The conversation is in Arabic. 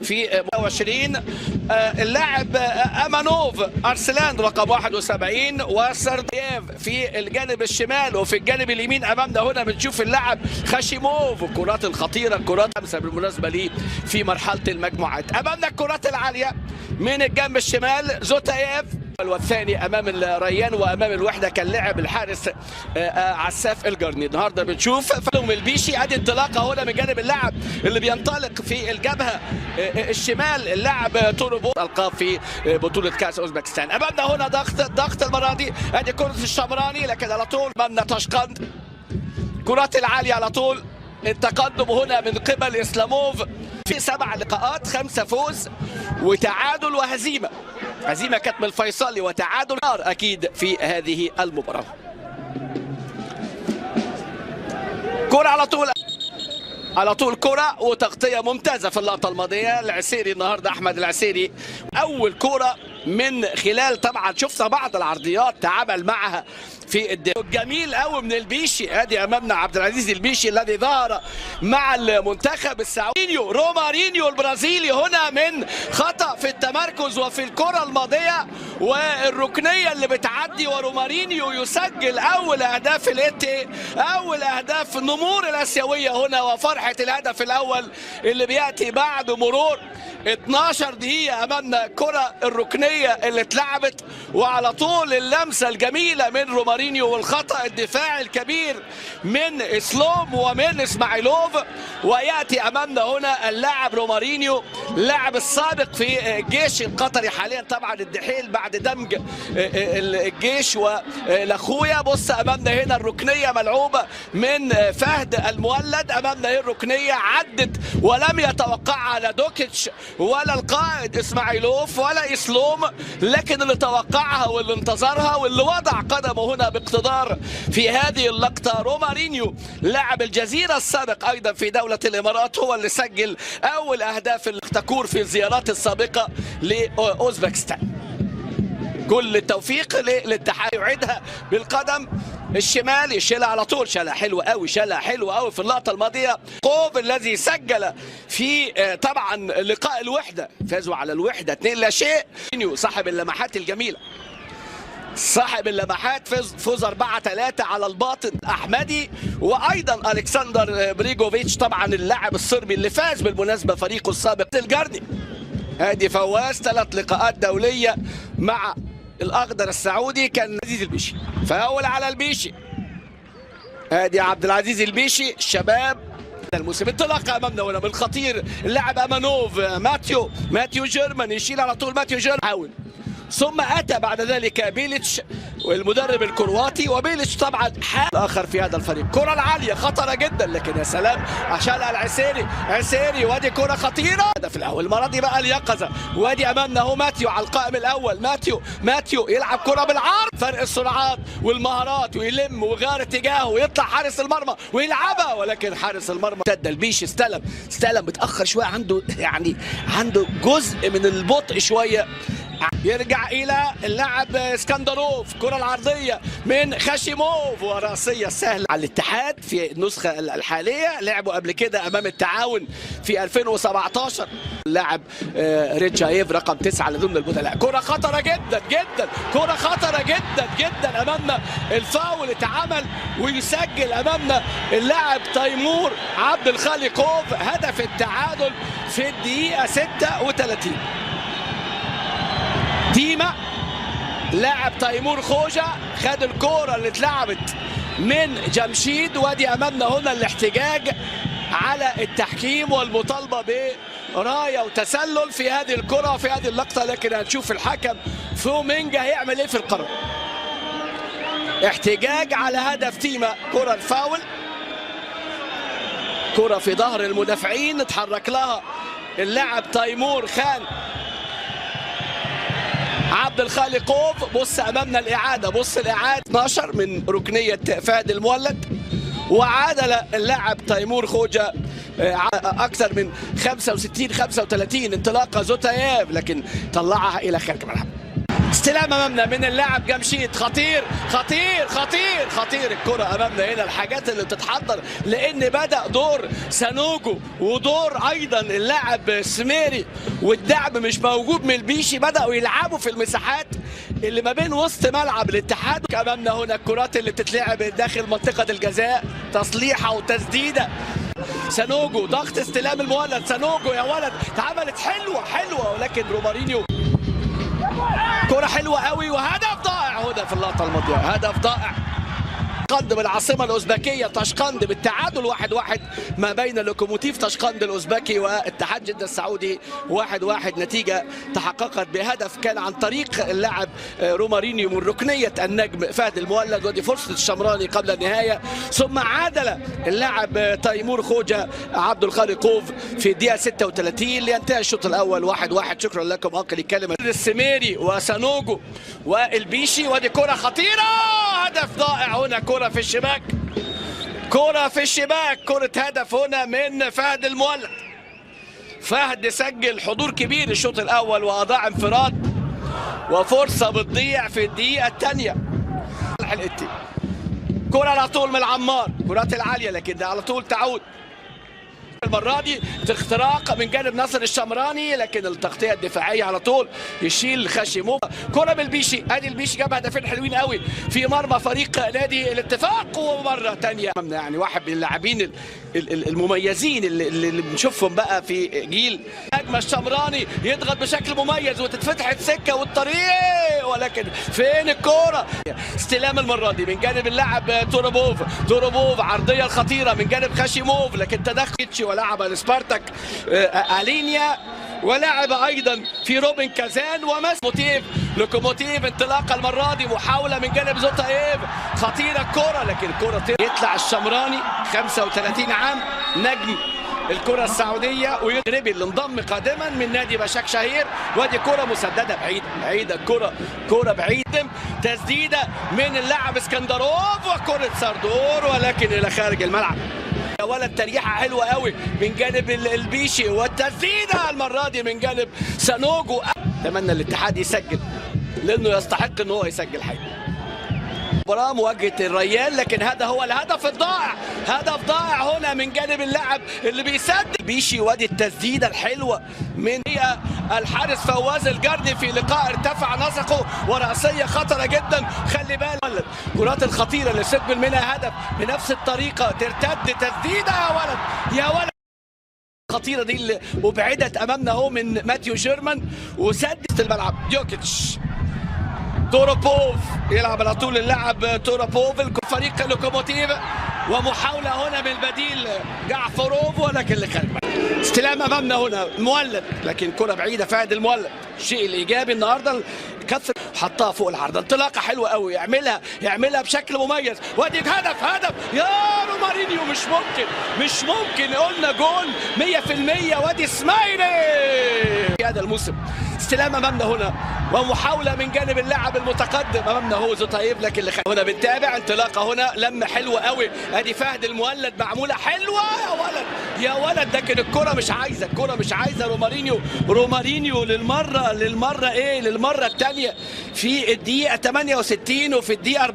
في 20. اللاعب امانوف ارسلان رقم 71 وسردييف في الجانب الشمال، وفي الجانب اليمين امامنا هنا بنشوف اللاعب خاشيموف. الكرات الخطيره، الكرات 5 بالمناسبه ليه في مرحله المجموعات. امامنا الكرات العاليه من الجنب الشمال زوتايف، والثاني امام الريان وامام الوحده كان لعب الحارس عساف الجرني. النهارده بنشوف فلوم البيشي. ادي انطلاقه هنا من جانب اللاعب اللي بينطلق في الجبهه الشمال، اللاعب توربو القاب في بطوله كاس اوزبكستان. امامنا هنا ضغط المره دي. ادي كره الشمراني، لكن على طول امامنا طشقند. كرات العاليه على طول. التقدم هنا من قبل اسلاموف في 7 لقاءات، 5 فوز وتعادل وهزيمه. هزيمه كانت من الفيصلي وتعادل اكيد في هذه المباراه. كره على طول كره وتغطيه ممتازه في اللقطه الماضيه. العسيري النهارده احمد العسيري اول كره من خلال، طبعا شفنا بعض العرضيات تعامل معها في الدفاع. جميل قوي من البيشي. ادي امامنا عبد العزيز البيشي الذي ظهر مع المنتخب السعودي. رومارينيو البرازيلي هنا من خطأ في التمركز وفي الكرة الماضية والركنية اللي بتعدي، ورومارينيو يسجل اول اهداف الاتي، اول اهداف النمور الاسيوية هنا، وفرحة الهدف الاول اللي بياتي بعد مرور 12 دقيقة. امامنا كرة الركنية اللي اتلعبت، وعلى طول اللمسة الجميلة من رومارينيو، والخطأ الدفاعي الكبير من اسلوم ومن اسماعيلوف. وياتي امامنا هنا اللاعب رومارينيو، اللاعب السابق في الجيش القطري حاليا طبعا الدحيل بعد دمج الجيش والاخويا. بص امامنا هنا الركنية ملعوبة من فهد المولد. امامنا هي الركنية عدت ولم يتوقعها لا دوكيتش ولا القائد اسماعيلوف ولا اسلوم، لكن اللي توقعها واللي انتظرها واللي وضع قدمه هنا باقتدار في هذه اللقطة رومارينيو، لاعب الجزيرة السابق ايضا في دولة الامارات، هو اللي سجل اول اهداف التكور في الزيارات السابقة لاوزبكستان. كل التوفيق للاتحاد. يعيدها بالقدم الشمال، يشيلها على طول، شالها حلوه قوي، شالها حلوه قوي في اللقطه الماضيه. قوف الذي سجل في طبعا لقاء الوحده، فازوا على الوحده 2-0. صاحب اللمحات الجميله، صاحب اللمحات، فوز 4-3 على الباطن احمدي، وايضا الكسندر بريجوفيتش طبعا اللاعب الصربي اللي فاز بالمناسبه فريقه السابق الجرني. ادي فواز 3 لقاءات دوليه مع الاخضر السعودي كان عزيز البيشي. فاول على البيشي. ادي عبد العزيز البيشي الشباب الموسم. انطلاقه امامنا هنا من الخطير اللاعب امانوف. ماتيو جيرمان يشيل على طول. ماتيو جيرمان حاول، ثم اتى بعد ذلك بيليتش والمدرب الكرواتي، وبيليتش طبعا حال اخر في هذا الفريق. كره العاليه خطره جدا، لكن يا سلام عشانها العسيري. وادي كره خطيره في الاول المره دي بقى اليقظه. وادي امامنا اهو ماتيو على القائم الاول. ماتيو يلعب كره بالعرض، فرق السرعات والمهارات، ويلم ويغير اتجاهه ويطلع حارس المرمى ويلعبها، ولكن حارس المرمى ارتد. البيشي استلم متاخر شويه، عنده جزء من البطء شويه. يرجع الى اللاعب اسكندروف. كره العرضيه من خاشيموف وراسيه سهله على الاتحاد في النسخه الحاليه. لعبوا قبل كده امام التعاون في 2017. اللاعب ريتشايف رقم 9 لضمن البدلاء. كره خطره جدا جدا، كره خطره جدا جدا. امامنا الفاول اتعمل ويسجل امامنا اللاعب تيمور عبد الخالقوف هدف التعادل في الدقيقه 36. ديما لاعب تيمور خوجة خد الكورة اللي اتلعبت من جمشيد. وادي امامنا هنا الاحتجاج على التحكيم والمطالبة براية وتسلل في هذه الكرة وفي هذه اللقطة، لكن هنشوف الحكم فومينجا هيعمل ايه في القرار. احتجاج على هدف تيما. كرة الفاول، كرة في ظهر المدافعين اتحرك لها اللاعب تيمور خان عبد الخالقوف. بص امامنا الاعاده، بص الاعاده 12 من ركنيه فهد المولد، وعادل اللاعب تيمور خوجة اكثر من 65 35. انطلاقه زوتايف لكن طلعها الى خارج الملعب. استلام امامنا من اللاعب جمشيد، خطير خطير خطير خطير. الكره امامنا هنا، الحاجات اللي بتتحضر لان بدا دور سانوجو ودور ايضا اللاعب سميري، والدعم مش موجود من البيشي. بداوا يلعبوا في المساحات اللي ما بين وسط ملعب الاتحاد. امامنا هنا الكرات اللي بتتلعب داخل منطقه الجزاء، تصليحه وتسديده. سانوجو ضغط استلام المولد، سانوجو يا ولد اتعملت حلوه ولكن رومارينيو كرة حلوة قوي وهدف ضائع هنا في اللقطة الماضية، هدف ضائع. طشقند بالعاصمة الأوزبكية، طشقند بالتعادل 1-1 ما بين لوكوموتيف طشقند الأوزبكي واتحاد جدة السعودي 1-1. نتيجة تحققت بهدف كان عن طريق اللاعب رومارينيو من ركنية النجم فهد المولد، ودي فرصة الشمراني قبل النهاية. ثم عادل اللاعب تيمور خوجة عبد الخالقوف في الدقيقة 36 لينتهي الشوط الأول 1-1. شكرا لكم. أنقل الكلمة السميري وسانوجو والبيشي، ودي كرة خطيرة، هدف ضائع هنا. كرة في الشباك، كرة في الشباك، كرة هدف هنا من فهد المولد. فهد سجل حضور كبير الشوط الأول وأضاع انفراد وفرصة بتضيع في الدقيقة الثانية. كرة على طول من العمار، كرات العالية لكن ده على طول تعود. المرة دي اختراق من جانب ناصر الشمراني، لكن التغطية الدفاعية على طول يشيل خشيموف. كرة بالبيشي، ادي البيشي جاب هدفين حلوين قوي في مرمى فريق نادي الاتفاق. ومرة ثانية يعني واحد من اللاعبين المميزين اللي بنشوفهم بقى في جيل نجم الشمراني، يضغط بشكل مميز وتتفتح السكة والطريق، ولكن فين الكرة؟ استلام المرة دي من جانب اللاعب توروبوف، عرضية الخطيرة من جانب خشيموف، لكن تدخل ولعب لسبارتاك ألينيا، ولعب ايضا في روبن كازان وموتيف لوكوموتيف. انطلاقه المره دي، محاوله من جانب زوتايف، خطيره الكره لكن الكره يطلع الشمراني 35 عام نجم الكره السعوديه ويغربي اللي انضم قادما من نادي بشاك شهير. وادي كره مسدده بعيده كره بعيده، تسديده من اللاعب اسكندروف وكره سردور ولكن الى خارج الملعب. يا ولد تريحه حلوه قوي من جانب البيشي، والتسديده المره دي من جانب سانوجو. اتمنى الاتحاد يسجل لانه يستحق ان هو يسجل حقيقي. مباراة مواجهة الريال، لكن هذا هو الهدف الضائع، هدف ضائع هنا من جانب اللاعب اللي بيسدد بيشي. وادي التسديده الحلوه من الحارس فواز الجردي في لقاء ارتفع نسقه، وراسيه خطره جدا. خلي بالك الكرات الخطيره اللي سجل منها هدف بنفس الطريقه، ترتد تسديده يا ولد خطيره دي اللي وبعدت امامنا اهو من ماتيو جيرمان وسدت الملعب. يوكيتش، توروبوف يلعب على طول اللاعب توروبوف فريق لوكوموتيف، ومحاوله هنا من البديل جعفروف ولكن اللي خارج. استلام امامنا هنا مولد، لكن كره بعيده فهد المولد. الشيء الايجابي النهارده كثر حطها فوق العارضه، انطلاقه حلوه قوي يعملها بشكل مميز. وادي هدف يا رومارينيو، مش ممكن قلنا جول 100%. وادي اسماعيلي هذا الموسم. استلام امامنا هنا ومحاوله من جانب اللاعب المتقدم امامنا هو زوتايف، لكن اللي هنا بنتابع انطلاقه هنا لمه حلوه قوي. ادي فهد المولد معموله حلوه يا ولد لكن الكره مش عايزه رومارينيو للمره الثانيه في الدقيقه 68 وفي الدقيقه